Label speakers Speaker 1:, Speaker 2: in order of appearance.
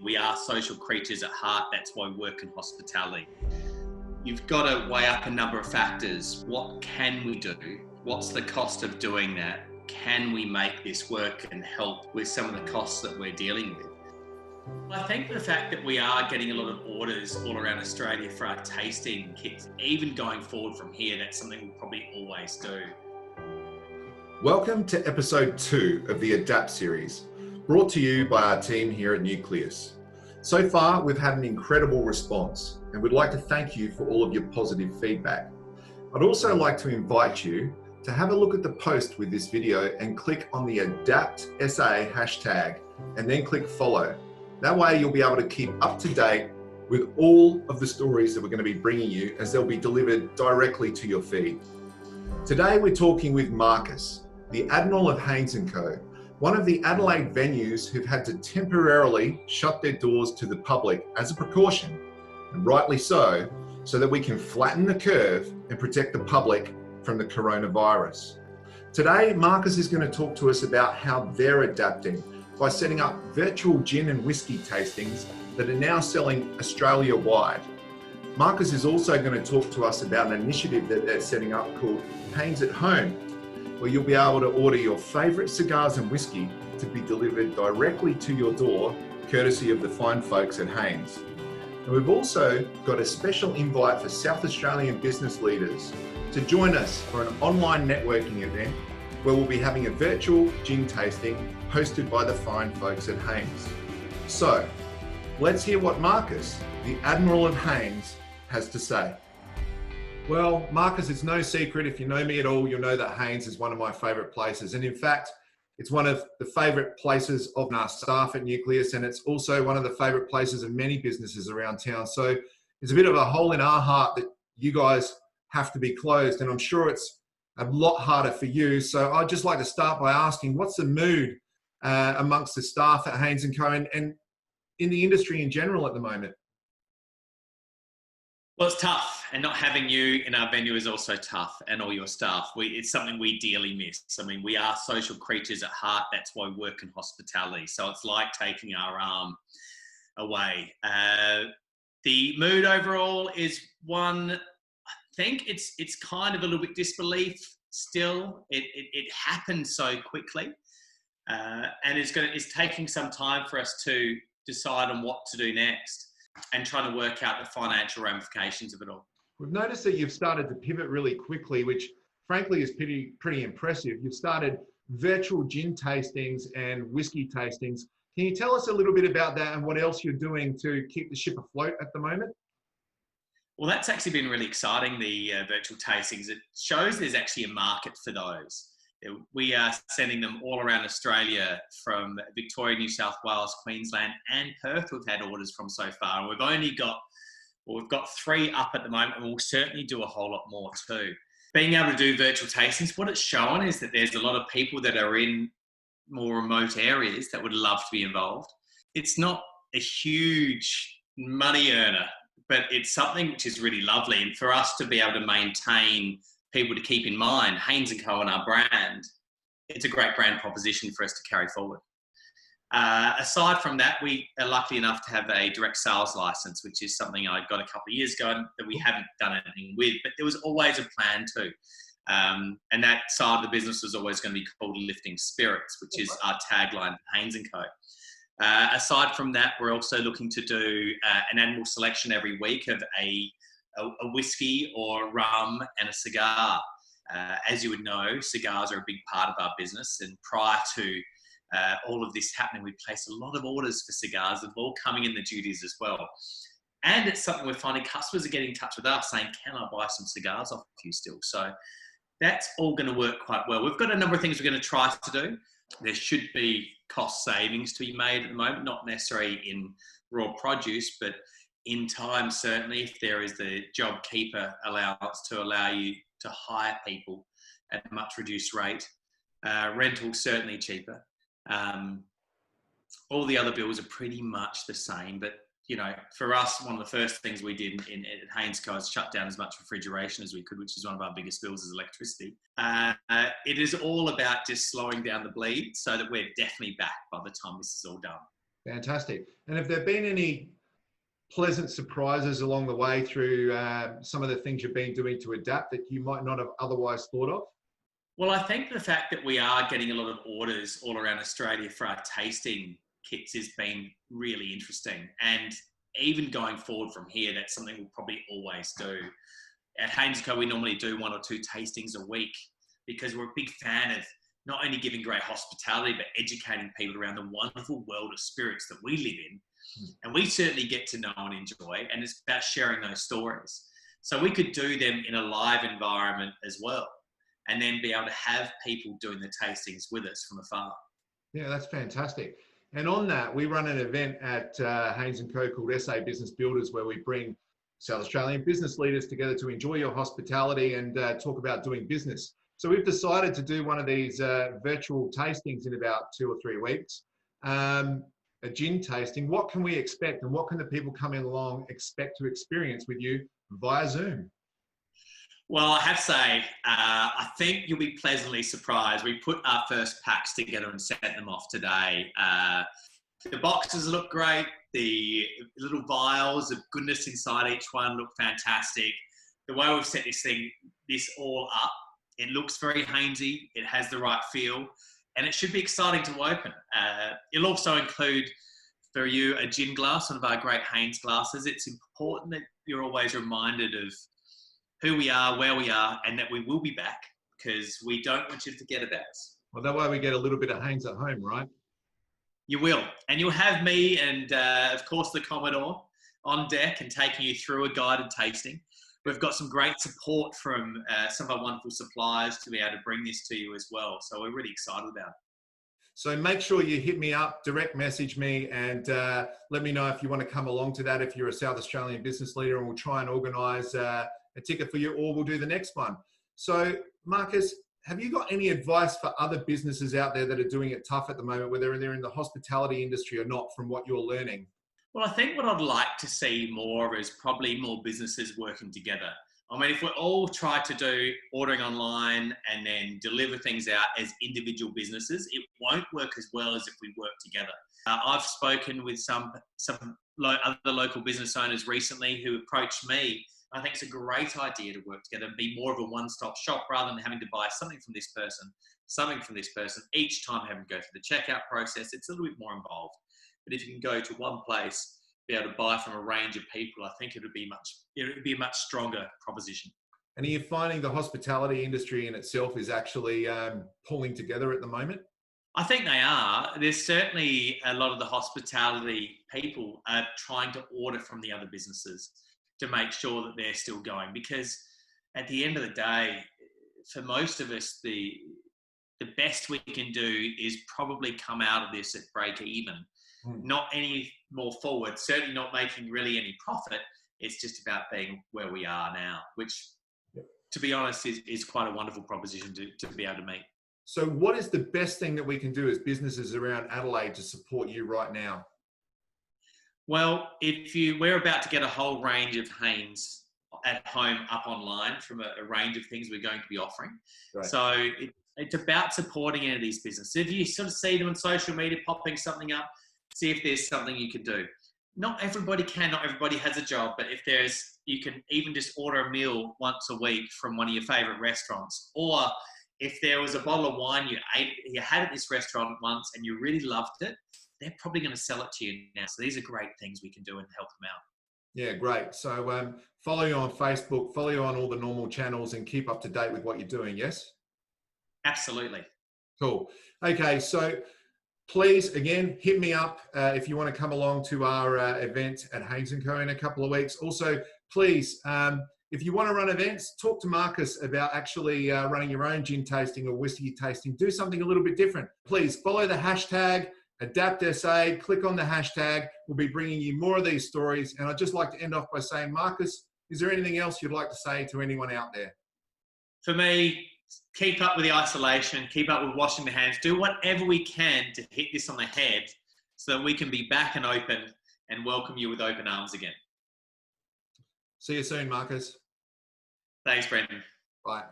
Speaker 1: We are social creatures at heart. That's why we work in hospitality. You've got to weigh up a number of factors. What can we do? What's the cost of doing that? Can we make this work and help with some of the costs that we're dealing with? I think the fact that we are getting a lot of orders all around Australia for our tasting kits, even going forward from here, that's something we'll probably always do.
Speaker 2: Welcome to episode 2 of the Adapt series, brought to you by our team here at Nucleus. So far, we've had an incredible response, and we'd like to thank you for all of your positive feedback. I'd also like to invite you to have a look at the post with this video and click on the Adapt SA hashtag, and then click follow. That way you'll be able to keep up to date with all of the stories that we're going to be bringing you, as they'll be delivered directly to your feed. Today we're talking with Marcus, the Admiral of Hains Co, one of the Adelaide venues who've had to temporarily shut their doors to the public as a precaution, and rightly so that we can flatten the curve and protect the public from the coronavirus. Today, Marcus is going to talk to us about how they're adapting by setting up virtual gin and whiskey tastings that are now selling Australia-wide. Marcus is also going to talk to us about an initiative that they're setting up called Hains at Home, where you'll be able to order your favourite cigars and whiskey to be delivered directly to your door, courtesy of the fine folks at Hains. And we've also got a special invite for South Australian business leaders to join us for an online networking event where we'll be having a virtual gin tasting hosted by the fine folks at Hains. So let's hear what Marcus, the Admiral of Hains, has to say. Well, Marcus, it's no secret, if you know me at all, you'll know that Hains is one of my favourite places. And in fact, it's one of the favourite places of our staff at Nucleus, and it's also one of the favourite places of many businesses around town. So it's a bit of a hole in our heart that you guys have to be closed, and I'm sure it's a lot harder for you. So I'd just like to start by asking, what's the mood amongst the staff at Hains Co and in the industry in general at the moment?
Speaker 1: Well, it's tough, and not having you in our venue is also tough, and all your staff. It's something we dearly miss. I mean, we are social creatures at heart. That's why we work in hospitality. So it's like taking our arm away. The mood overall is one, I think it's kind of a little bit disbelief still. It happened so quickly, and it's taking some time for us to decide on what to do next, and trying to work out the financial ramifications of it all.
Speaker 2: We've noticed that you've started to pivot really quickly, which frankly is pretty impressive. You've started virtual gin tastings and whiskey tastings. Can you tell us a little bit about that and what else you're doing to keep the ship afloat at the moment?
Speaker 1: Well, that's actually been really exciting, the virtual tastings. It shows there's actually a market for those. We are sending them all around Australia, from Victoria, New South Wales, Queensland, and Perth. We've had orders from so far, and we've got 3 up at the moment, and we'll certainly do a whole lot more too. Being able to do virtual tastings, what it's shown is that there's a lot of people that are in more remote areas that would love to be involved. It's not a huge money earner, but it's something which is really lovely. And for us to be able to maintain people to keep in mind, Hains Co and our brand, it's a great brand proposition for us to carry forward. Aside from that, we are lucky enough to have a direct sales license, which is something I got a couple of years ago that we haven't done anything with, but there was always a plan to. And that side of the business was always going to be called Lifting Spirits, which is our tagline at Hains Co. Aside from that, we're also looking to do an annual selection every week of a whiskey or rum and a cigar. As you would know, cigars are a big part of our business, and prior to all of this happening, we placed a lot of orders for cigars that have all coming in the duties as well. And it's something we're finding customers are getting in touch with us saying, can I buy some cigars off you still? So that's all going to work quite well. We've got a number of things we're going to try to do. There should be cost savings to be made at the moment, not necessarily in raw produce, but in time, certainly, if there is the JobKeeper allowance to allow you to hire people at a much reduced rate. Rental certainly cheaper. All the other bills are pretty much the same, but you know, for us, one of the first things we did at Hains Co is shut down as much refrigeration as we could, which is one of our biggest bills, is electricity. It is all about just slowing down the bleed so that we're definitely back by the time this is all done.
Speaker 2: Fantastic. And have there been any pleasant surprises along the way through some of the things you've been doing to adapt that you might not have otherwise thought of?
Speaker 1: Well, I think the fact that we are getting a lot of orders all around Australia for our tasting kits has been really interesting. And even going forward from here, that's something we'll probably always do. At Hains Co, we normally do 1 or 2 tastings a week because we're a big fan of not only giving great hospitality, but educating people around the wonderful world of spirits that we live in. And we certainly get to know and enjoy, and it's about sharing those stories. So we could do them in a live environment as well, and then be able to have people doing the tastings with us from afar.
Speaker 2: Yeah, that's fantastic. And on that, we run an event at Hains Co called SA Business Builders, where we bring South Australian business leaders together to enjoy your hospitality and talk about doing business. So we've decided to do one of these virtual tastings in about 2 or 3 weeks, a gin tasting. What can we expect, and what can the people coming along expect to experience with you via Zoom?
Speaker 1: Well, I have to say, I think you'll be pleasantly surprised. We put our first packs together and sent them off today. The boxes look great. The little vials of goodness inside each one look fantastic. The way we've set this all up, it looks very Hainsy. It has the right feel, and it should be exciting to open. It'll also include for you a gin glass, one of our great Hains glasses. It's important that you're always reminded of who we are, where we are, and that we will be back, because we don't want you to forget about us.
Speaker 2: Well, that way we get a little bit of Hains at home, right?
Speaker 1: You will. And you'll have me and, of course, the Commodore on deck and taking you through a guided tasting. We've got some great support from some of our wonderful suppliers to be able to bring this to you as well. So we're really excited about it.
Speaker 2: So make sure you hit me up, direct message me, and let me know if you want to come along to that, if you're a South Australian business leader, and we'll try and organise a ticket for you, or we'll do the next one. So Marcus, have you got any advice for other businesses out there that are doing it tough at the moment, whether they're in the hospitality industry or not, from what you're learning?
Speaker 1: Well, I think what I'd like to see more is probably more businesses working together. I mean, if we all try to do ordering online and then deliver things out as individual businesses, it won't work as well as if we work together. I've spoken with some other local business owners recently who approached me. I think it's a great idea to work together and be more of a one-stop shop, rather than having to buy something from this person, each time having to go through the checkout process. It's a little bit more involved. But if you can go to one place, be able to buy from a range of people, I think it would be a much stronger proposition.
Speaker 2: And are you finding the hospitality industry in itself is actually pulling together at the moment?
Speaker 1: I think they are. There's certainly a lot of the hospitality people are trying to order from the other businesses to make sure that they're still going, because at the end of the day, for most of us, the best we can do is probably come out of this at break even. Not any more forward, certainly not making really any profit. It's just about being where we are now, which, to be honest, is quite a wonderful proposition to be able to meet.
Speaker 2: So what is the best thing that we can do as businesses around Adelaide to support you right now?
Speaker 1: Well, we're about to get a whole range of Hains at home up online from a range of things we're going to be offering. Right. So it's about supporting any of these businesses. If you sort of see them on social media popping something up, see if there's something you can do. Not everybody can, not everybody has a job, but if you can even just order a meal once a week from one of your favorite restaurants, or if there was a bottle of wine you had at this restaurant once and you really loved it, they're probably going to sell it to you now. So these are great things we can do and help them out.
Speaker 2: Yeah, great. So follow you on Facebook, follow you on all the normal channels, and keep up to date with what you're doing, yes?
Speaker 1: Absolutely.
Speaker 2: Cool. Okay, so please, again, hit me up if you want to come along to our event at Hains Co in a couple of weeks. Also, please, if you want to run events, talk to Marcus about actually running your own gin tasting or whiskey tasting. Do something a little bit different. Please follow the hashtag AdaptSA, click on the hashtag. We'll be bringing you more of these stories. And I'd just like to end off by saying, Marcus, is there anything else you'd like to say to anyone out there?
Speaker 1: For me, keep up with the isolation, keep up with washing the hands, do whatever we can to hit this on the head so that we can be back and open and welcome you with open arms again.
Speaker 2: See you soon, Marcus.
Speaker 1: Thanks, Brendan.
Speaker 2: Bye.